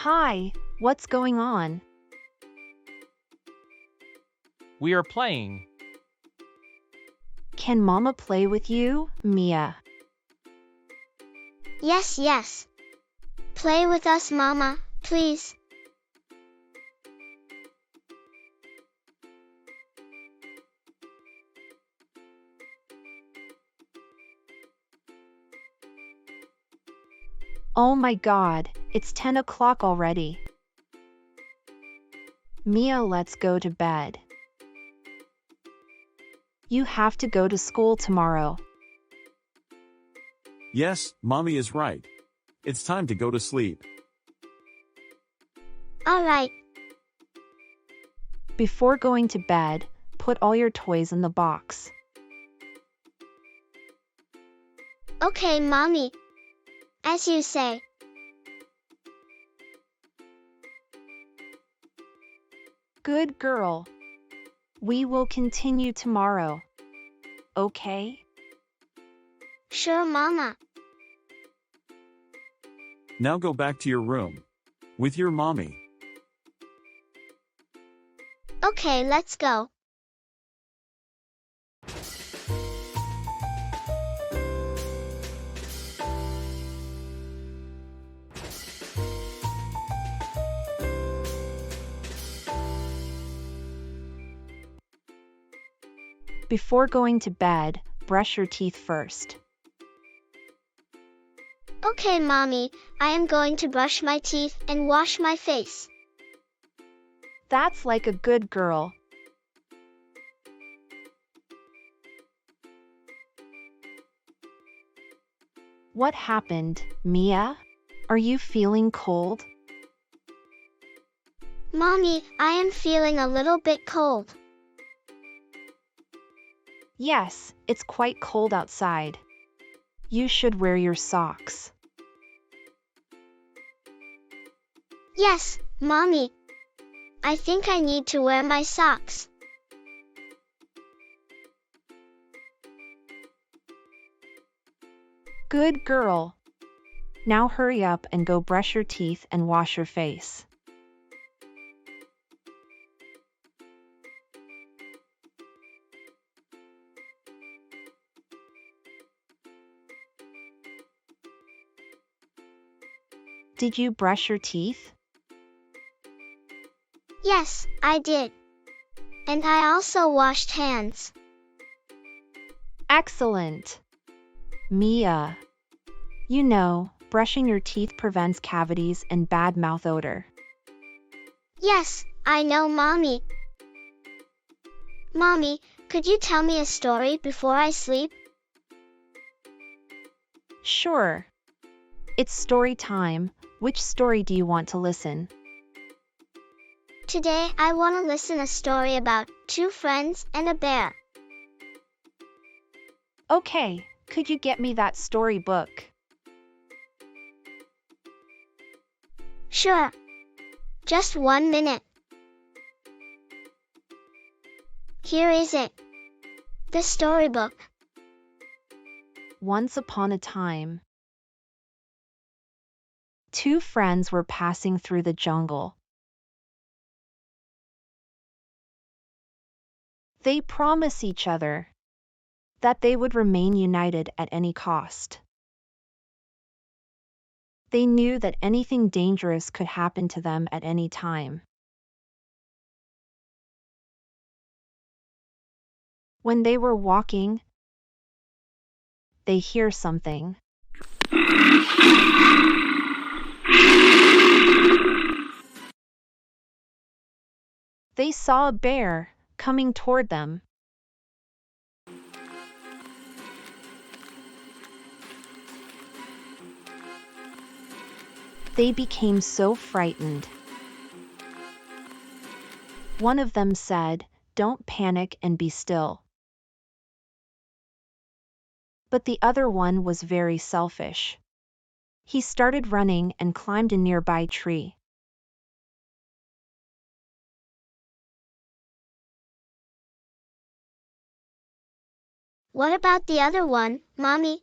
Hi, what's going on? We are playing. Can Mama play with you, Mia? Yes, yes. Play with us, Mama, please. Oh my God, it's 10 o'clock already. Mia, let's go to bed. You have to go to school tomorrow. Yes, Mommy is right. It's time to go to sleep. All right. Before going to bed, put all your toys in the box. Okay, Mommy. As you say. Good girl. We will continue tomorrow. Okay? Sure, Mama. Now go back to your room. With your mommy. Okay, let's go. Before going to bed, brush your teeth first. Okay, Mommy, I am going to brush my teeth and wash my face. That's like a good girl. What happened, Mia? Are you feeling cold? Mommy, I am feeling a little bit cold. Yes, it's quite cold outside. You should wear your socks. Yes, Mommy. I think I need to wear my socks. Good girl. Now hurry up and go brush your teeth and wash your face. Did you brush your teeth? Yes, I did. And I also washed hands. Excellent. Mia. You know, brushing your teeth prevents cavities and bad mouth odor. Yes, I know, Mommy. Mommy, could you tell me a story before I sleep? Sure. It's story time. Which story do you want to listen? Today, I want to listen a story about two friends and a bear. Okay, could you get me that storybook? Sure. Just 1 minute. Here is it. The storybook. Once upon a time, two friends were passing through the jungle. They promised each other that they would remain united at any cost. They knew that anything dangerous could happen to them at any time. When they were walking, they hear something. They saw a bear coming toward them. They became so frightened. One of them said, "Don't panic and be still." But the other one was very selfish. He started running and climbed a nearby tree. What about the other one, Mommy?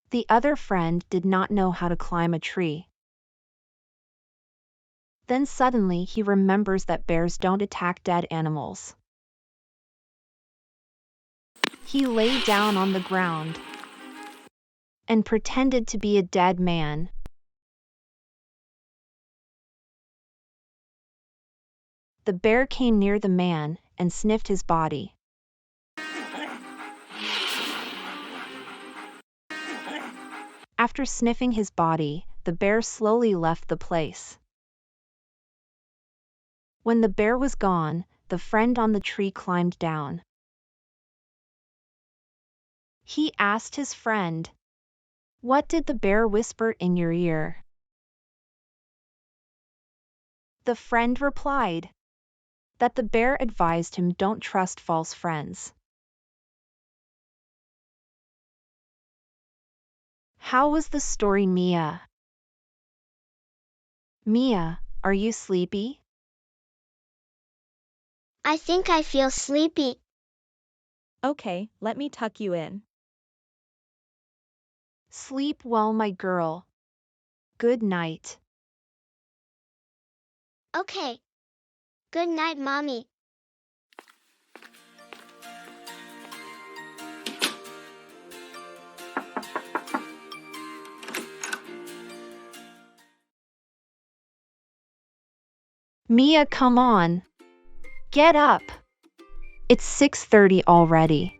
The other friend did not know how to climb a tree. Then suddenly he remembers that bears don't attack dead animals. He lay down on the ground and pretended to be a dead man. The bear came near the man and sniffed his body. After sniffing his body, the bear slowly left the place. When the bear was gone, the friend on the tree climbed down. He asked his friend, "What did the bear whisper in your ear?" The friend replied that the bear advised him don't trust false friends. How was the story, Mia? Mia, are you sleepy? I think I feel sleepy. Okay, let me tuck you in. Sleep well, my girl. Good night. Okay. Good night, Mommy. Mia, come on. Get up. It's 6:30 already.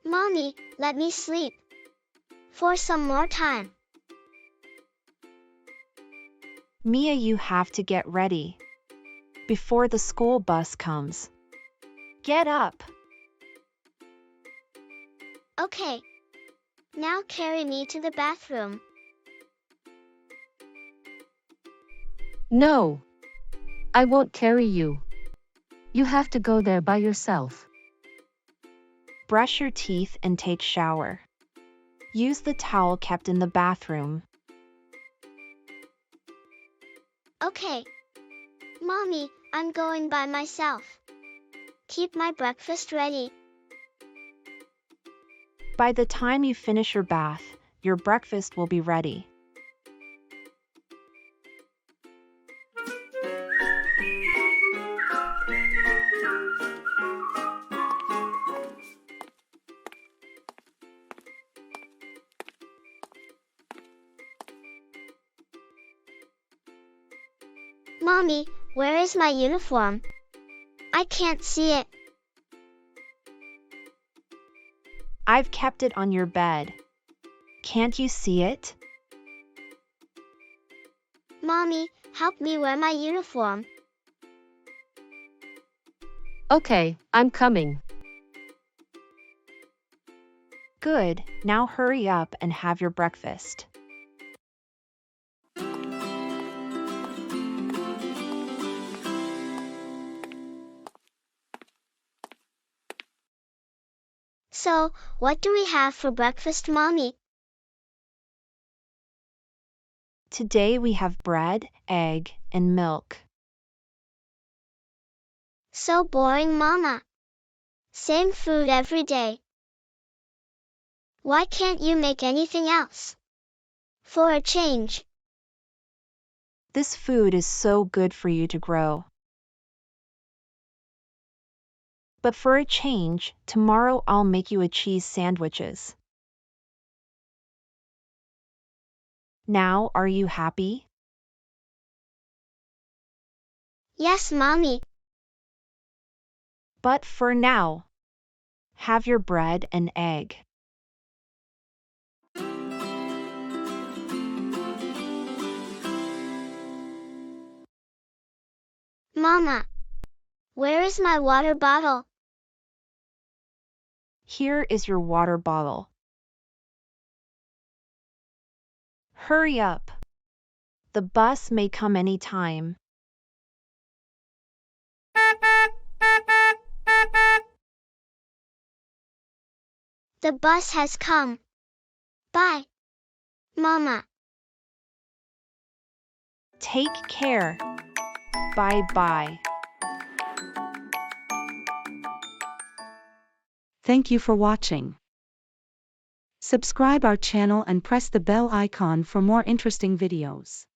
Mommy, let me sleep. For some more time. Mia, you have to get ready before the school bus comes. Get up. Okay. Now carry me to the bathroom. No. I won't carry you. You have to go there by yourself. Brush your teeth and take shower. Use the towel kept in the bathroom. Okay. Mommy, I'm going by myself. Keep my breakfast ready. By the time you finish your bath, your breakfast will be ready. Mommy, where is my uniform? I can't see it. I've kept it on your bed. Can't you see it? Mommy, help me wear my uniform. Okay, I'm coming. Good, now hurry up and have your breakfast. So, what do we have for breakfast, Mommy? Today we have bread, egg, and milk. So boring, Mama. Same food every day. Why can't you make anything else? For a change. This food is so good for you to grow. But for a change, tomorrow I'll make you a cheese sandwiches. Now, are you happy? Yes, Mommy. But for now, have your bread and egg. Mama, where is my water bottle? Here is your water bottle. Hurry up. The bus may come any time. The bus has come. Bye, Mama. Take care. Bye-bye. Thank you for watching. Subscribe our channel and press the bell icon for more interesting videos.